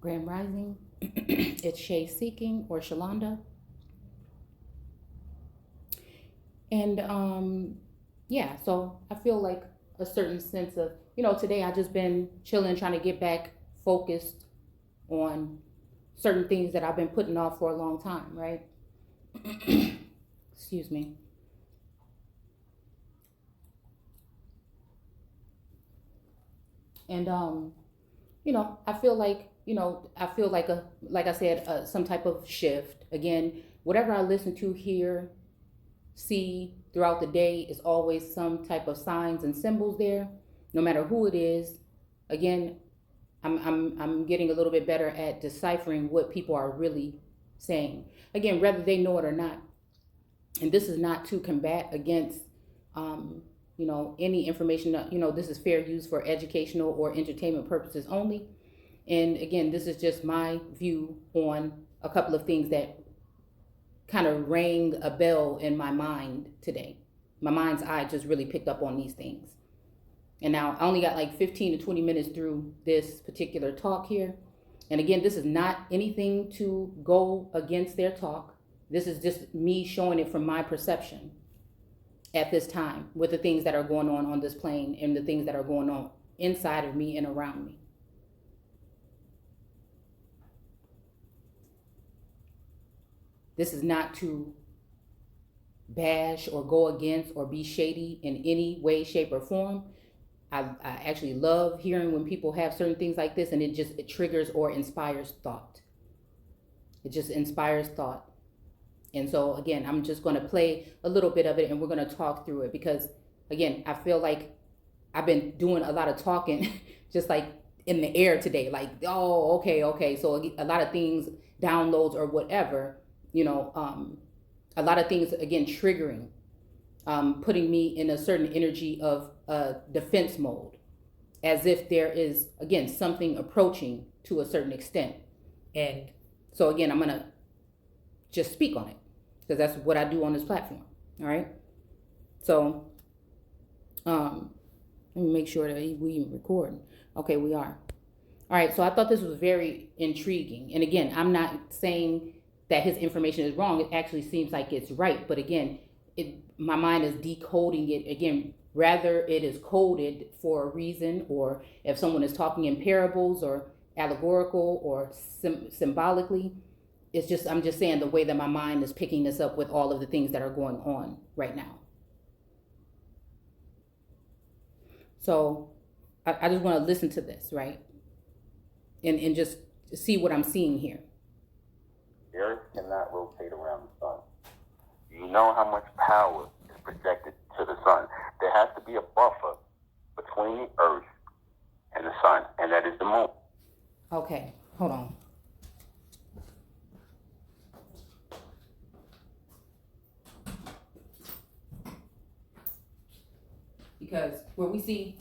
Grand Rising. It's Shay Seeking or Shalonda. And yeah, so I feel like a certain sense of, today I just been chilling, trying to get back focused on certain things that I've been putting off for a long time, right? Excuse me. And I feel like, like I said, some type of shift. Again, whatever I listen to, hear, see throughout the day is always some type of signs and symbols there, no matter who it is. Again, I'm getting a little bit better at deciphering what people are really saying. Again, whether they know it or not. And this is not to combat against any information. This is fair use for educational or entertainment purposes only. And again, this is just my view on a couple of things that kind of rang a bell in my mind today. My mind's eye just really picked up on these things. And now I only got like 15 to 20 minutes through this particular talk here. And again, this is not anything to go against their talk. This is just me showing it from my perception at this time with the things that are going on this plane and the things that are going on inside of me and around me. This is not to bash or go against or be shady in any way, shape, or form. I actually love hearing when people have certain things like this, and it triggers or inspires thought. It just inspires thought. And so again, I'm just going to play a little bit of it and we're going to talk through it because again, I feel like I've been doing a lot of talking just like in the air today, like, oh, okay. So a lot of things, downloads or whatever, a lot of things, again, triggering, putting me in a certain energy of defense mode, as if there is, again, something approaching to a certain extent. And so again, I'm going to just speak on it because that's what I do on this platform. All right. So let me make sure that we even recording. Okay, we are. All right. So I thought this was very intriguing. And again, I'm not saying that his information is wrong. It actually seems like it's right. But again, my mind is decoding it. Again, rather it is coded for a reason, or if someone is talking in parables or allegorical or symbolically, I'm just saying the way that my mind is picking this up with all of the things that are going on right now. So I just want to listen to this, right? And just see what I'm seeing here. The Earth cannot rotate around the sun. You know how much power is projected to the sun. There has to be a buffer between the Earth and the sun, and that is the moon. Okay, hold on. Because where we see,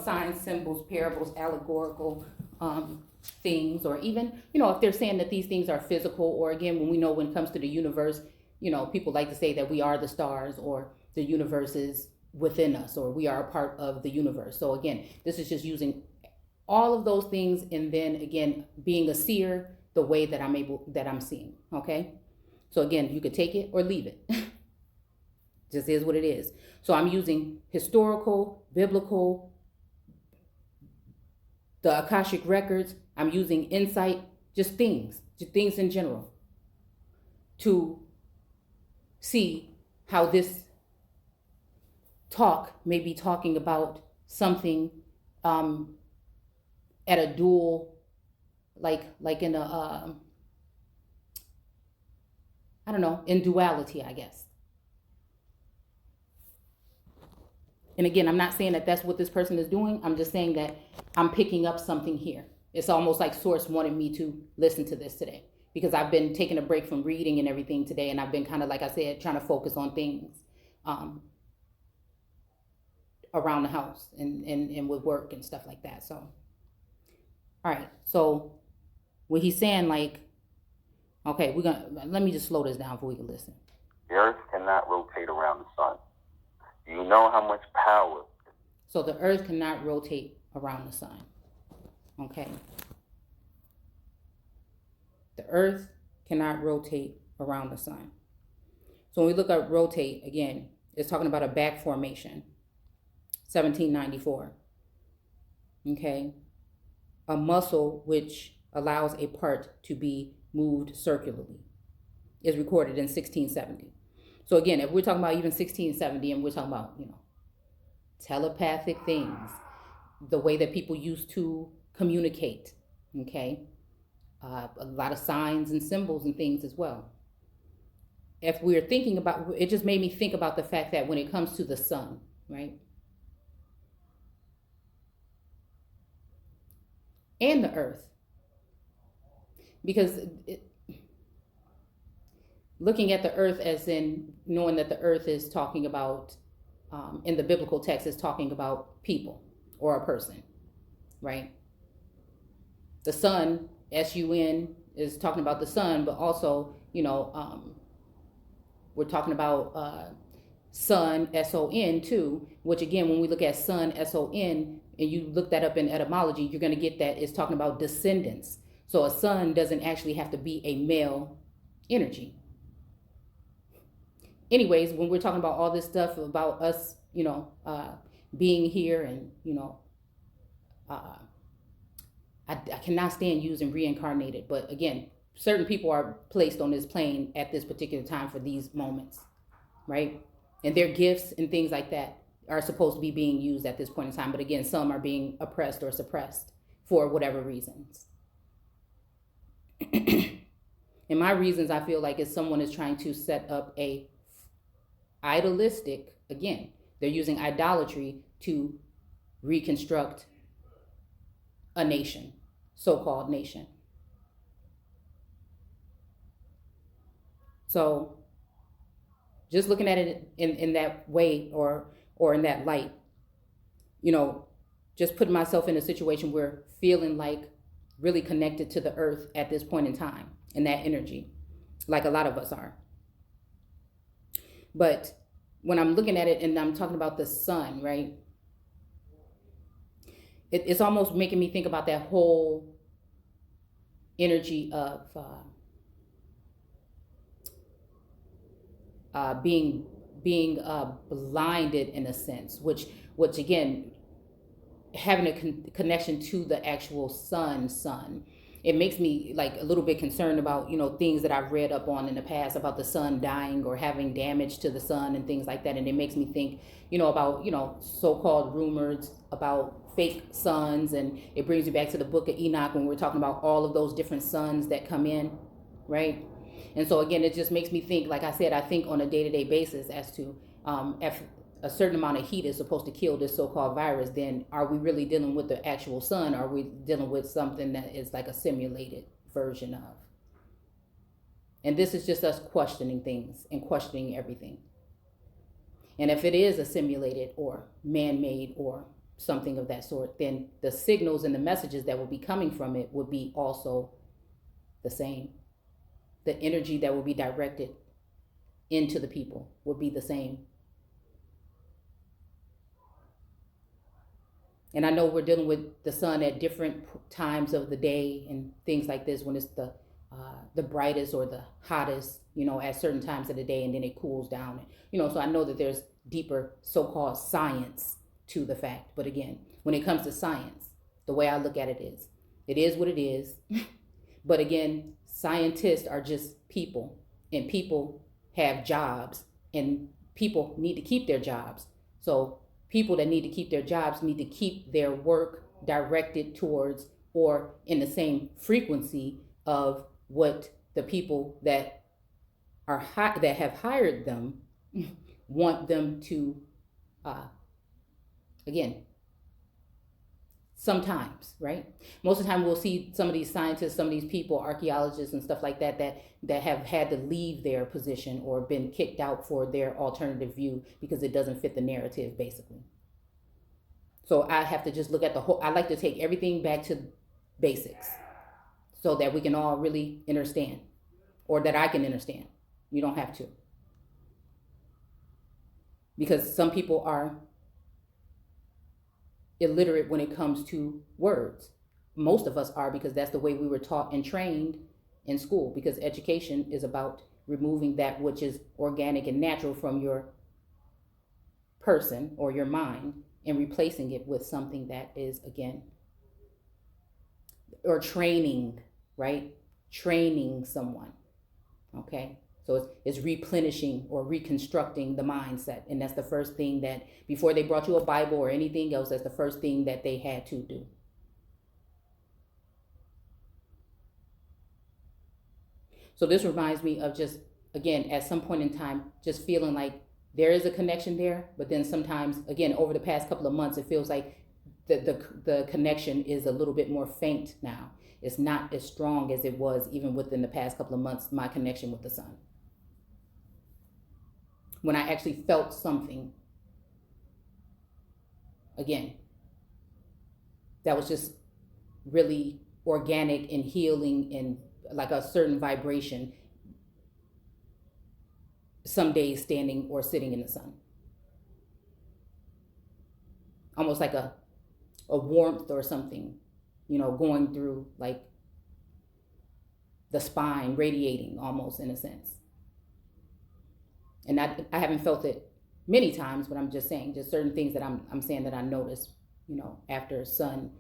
signs, symbols, parables, allegorical things, or even, if they're saying that these things are physical, or again, when it comes to the universe, people like to say that we are the stars, or the universe is within us, or we are a part of the universe. So again, this is just using all of those things, and then again, being a seer the way that I'm seeing. Okay. So again, you could take it or leave it. Just is what it is. So I'm using historical, biblical, the Akashic records. I'm using insight, just things in general, to see how this talk may be talking about something at a dual, like in a, I don't know, in duality, I guess. And again, I'm not saying that that's what this person is doing. I'm just saying that I'm picking up something here. It's almost like Source wanted me to listen to this today because I've been taking a break from reading and everything today. And I've been kind of, like I said, trying to focus on things around the house and with work and stuff like that. So, all right. So when he's saying like, okay, let me just slow this down before we can listen. The Earth cannot rotate around the sun. You know how much power. So the Earth cannot rotate around the sun. Okay. earth cannot rotate around the sun. So when we look at rotate, again, it's talking about a back formation, 1794. Okay. A muscle which allows a part to be moved circularly is recorded in 1670. So again, if we're talking about even 1670 and we're talking about, telepathic things, the way that people used to communicate, okay, a lot of signs and symbols and things as well. If we're thinking about, it just made me think about the fact that when it comes to the sun, right, and the earth, because looking at the earth as in knowing that the earth is talking about, in the biblical text, is talking about people or a person, right? The sun, sun, is talking about the sun, but also, we're talking about sun, son, too, which again, when we look at sun, son, and you look that up in etymology, you're going to get that it's talking about descendants. So a sun doesn't actually have to be a male energy. Anyways, when we're talking about all this stuff about us, being here and, I cannot stand using reincarnated, but again, certain people are placed on this plane at this particular time for these moments, right? And their gifts and things like that are supposed to be being used at this point in time. But again, some are being oppressed or suppressed for whatever reasons. And my reasons, I feel like, is someone is trying to set up a idolistic, again, they're using idolatry to reconstruct a nation, so-called nation. So just looking at it in that way or in that light, just putting myself in a situation where feeling like really connected to the earth at this point in time and that energy, like a lot of us are. But when I'm looking at it and I'm talking about the sun, right, it's almost making me think about that whole energy of being blinded in a sense, which again, having a connection to the actual sun, it makes me like a little bit concerned about, things that I've read up on in the past about the sun dying or having damage to the sun and things like that. And it makes me think, about, so-called rumors about fake suns. And it brings me back to the book of Enoch when we're talking about all of those different suns that come in, right? And so again, it just makes me think, like I said, I think on a day-to-day basis as to if a certain amount of heat is supposed to kill this so-called virus, then are we really dealing with the actual sun? Or are we dealing with something that is like a simulated version of? And this is just us questioning things and questioning everything. And if it is a simulated or man-made or something of that sort, then the signals and the messages that will be coming from it would be also the same. The energy that will be directed into the people would be the same. And I know we're dealing with the sun at different times of the day and things like this, when it's the brightest or the hottest, at certain times of the day, and then it cools down. So I know that there's deeper so-called science to the fact. But again, when it comes to science, the way I look at it is what it is. But again, scientists are just people, and people have jobs, and people need to keep their jobs. So people that need to keep their jobs need to keep their work directed towards or in the same frequency of what the people that are that have hired them want them to, again, sometimes, right? Most of the time we'll see some of these scientists, some of these people, archaeologists and stuff like that have had to leave their position or been kicked out for their alternative view because it doesn't fit the narrative, basically. So I have to just look at the whole, I like to take everything back to basics so that we can all really understand, or that I can understand. You don't have to. Because some people are illiterate when it comes to words. Most of us are, because that's the way we were taught and trained in school, because education is about removing that which is organic and natural from your person or your mind and replacing it with something that is, again, or training, right? Training someone, okay? So it's replenishing or reconstructing the mindset. And that's the first thing that, before they brought you a Bible or anything else, that's the first thing that they had to do. So this reminds me of just, again, at some point in time, just feeling like there is a connection there, but then sometimes, again, over the past couple of months, it feels like the connection is a little bit more faint now. It's not as strong as it was even within the past couple of months, my connection with the sun. When I actually felt something, again, that was just really organic and healing and like a certain vibration, some days standing or sitting in the sun. Almost like a warmth or something, going through like the spine, radiating almost in a sense. And I haven't felt it many times, but I'm just saying, just certain things that I'm saying that I noticed, after sun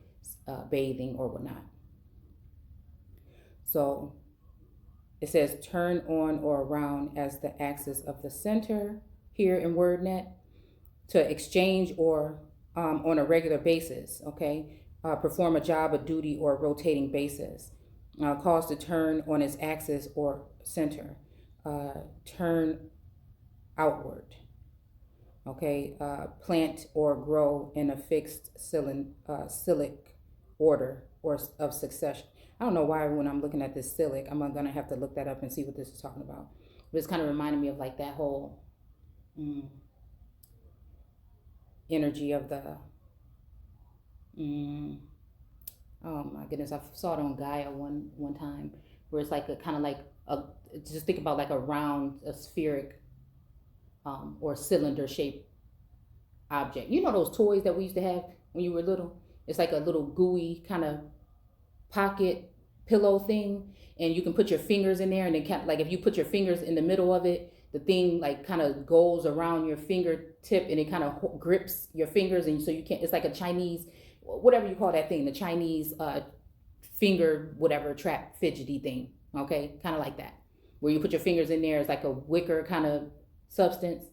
bathing or whatnot. So it says turn on or around as the axis of the center here in WordNet, to exchange or on a regular basis, okay? Perform a job, a duty, or a rotating basis. Cause to turn on its axis or center. Turn outward, okay? Plant or grow in a fixed cyclic order or of succession. I don't know why when I'm looking at this cyclic, I'm going to have to look that up and see what this is talking about. But it's kind of reminding me of like that whole energy of the, oh my goodness, I saw it on Gaia one time, where it's like a kind of like just think about like a round, a spheric or cylinder shaped object. You know those toys that we used to have when you were little? It's like a little gooey kind of pocket pillow thing, and you can put your fingers in there, and then kind of like if you put your fingers in the middle of it, the thing like kind of goes around your fingertip and it kind of grips your fingers, and so you can't, it's like a Chinese, whatever you call that thing, the Chinese finger whatever trap fidgety thing, okay, kind of like that, where you put your fingers in there. It's like a wicker kind of substance,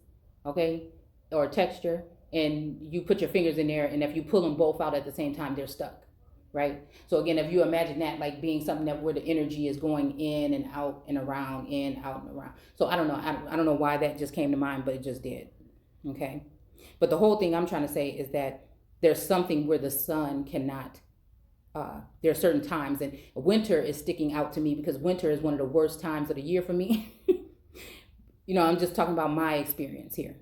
okay, or texture, and you put your fingers in there, and if you pull them both out at the same time, they're stuck, right? So again, if you imagine that like being something that where the energy is going in and out and around, in, out and around. So I don't know. I don't know why that just came to mind, but it just did. Okay. But the whole thing I'm trying to say is that there's something where the sun cannot, there are certain times, and winter is sticking out to me because winter is one of the worst times of the year for me. I'm just talking about my experience here.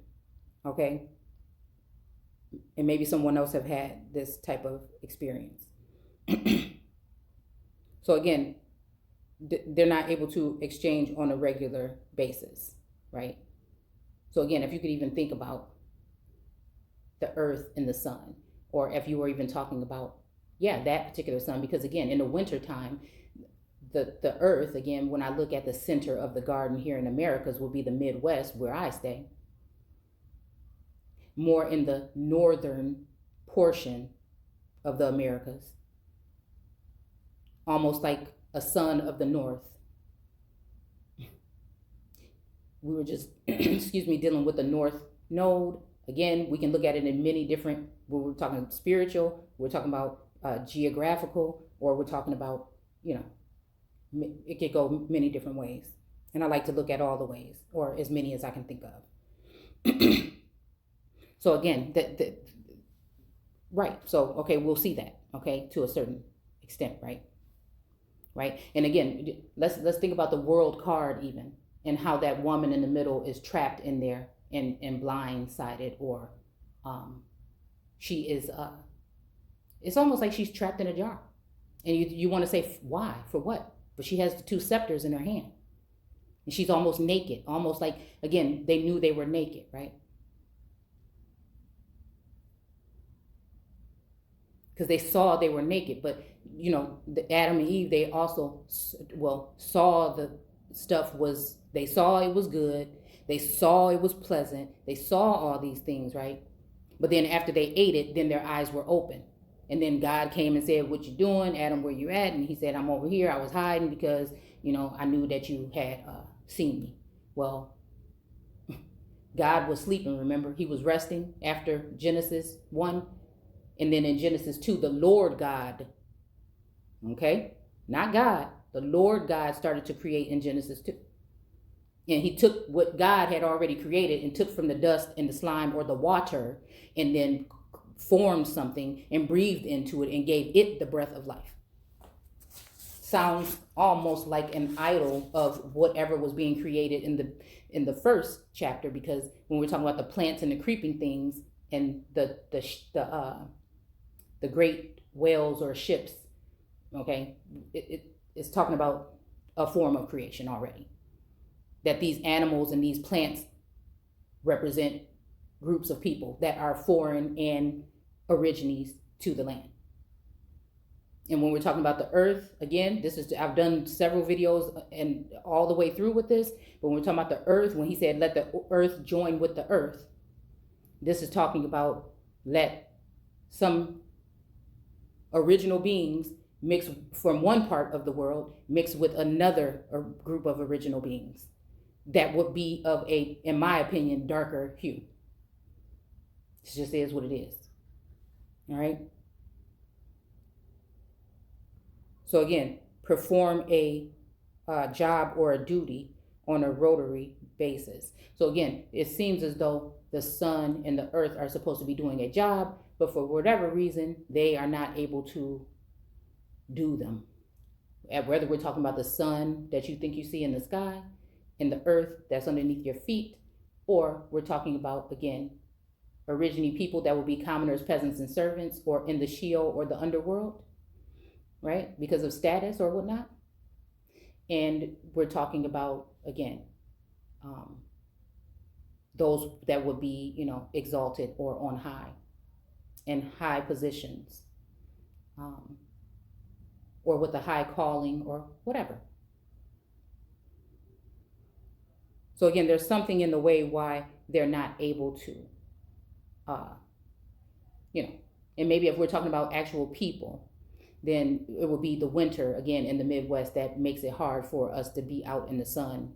Okay. And maybe someone else have had this type of experience. So again, they're not able to exchange on a regular basis, right? So again, if you could even think about the earth and the sun, or if you were even talking about, that particular sun, because again, in the winter time, the earth, again, when I look at the center of the garden here in Americas, will be the Midwest where I stay, more in the northern portion of the Americas, almost like a sun of the north. We were just, dealing with the north node. Again, we can look at it in many different, we're talking spiritual, we're talking about geographical, or we're talking about, it could go many different ways. And I like to look at all the ways, or as many as I can think of. So again, right. So, okay, we'll see that, okay, to a certain extent, right? Right. And again, let's think about the world card even, and how that woman in the middle is trapped in there and blindsided, or she is, it's almost like she's trapped in a jar. And you want to say, why? For what? But she has the two scepters in her hand. And she's almost naked, almost like, again, they knew they were naked, right? Because they saw they were naked, but the Adam and Eve, they also, saw the stuff was, they saw it was good. They saw it was pleasant. They saw all these things, right? But then after they ate it, then their eyes were open. And then God came and said, what you doing? Adam, where you at? And he said, I'm over here. I was hiding because, I knew that you had seen me. Well, God was sleeping, remember? He was resting after Genesis 1. And then in Genesis 2, the Lord God, okay? Not God. The Lord God started to create in Genesis 2. And he took what God had already created and took from the dust and the slime or the water and then formed something and breathed into it and gave it the breath of life. Sounds almost like an idol of whatever was being created in the first chapter, because when we're talking about the plants and the creeping things and the great whales or ships, okay, it's talking about a form of creation already. That these animals and these plants represent groups of people that are foreign and origines to the land. And when we're talking about the earth, again, I've done several videos and all the way through with this, but when we're talking about the earth, when he said, let the earth join with the earth, this is talking about let some original beings mix from one part of the world, mix with another group of original beings that would be of a, in my opinion, darker hue. It just is what it is. All right. So again, perform a job or a duty on a rotary basis. So again, it seems as though the sun and the earth are supposed to be doing a job, but for whatever reason, they are not able to do them. Whether we're talking about the sun that you think you see in the sky, and the earth that's underneath your feet, or we're talking about, again, originating people that will be commoners, peasants, and servants, or in the Sheol or the underworld, right? Because of status or whatnot. And we're talking about, again, those that would be, exalted or on high, in high positions, or with a high calling or whatever. So again, there's something in the way why they're not able to, and maybe if we're talking about actual people, then it would be the winter again in the Midwest that makes it hard for us to be out in the sun,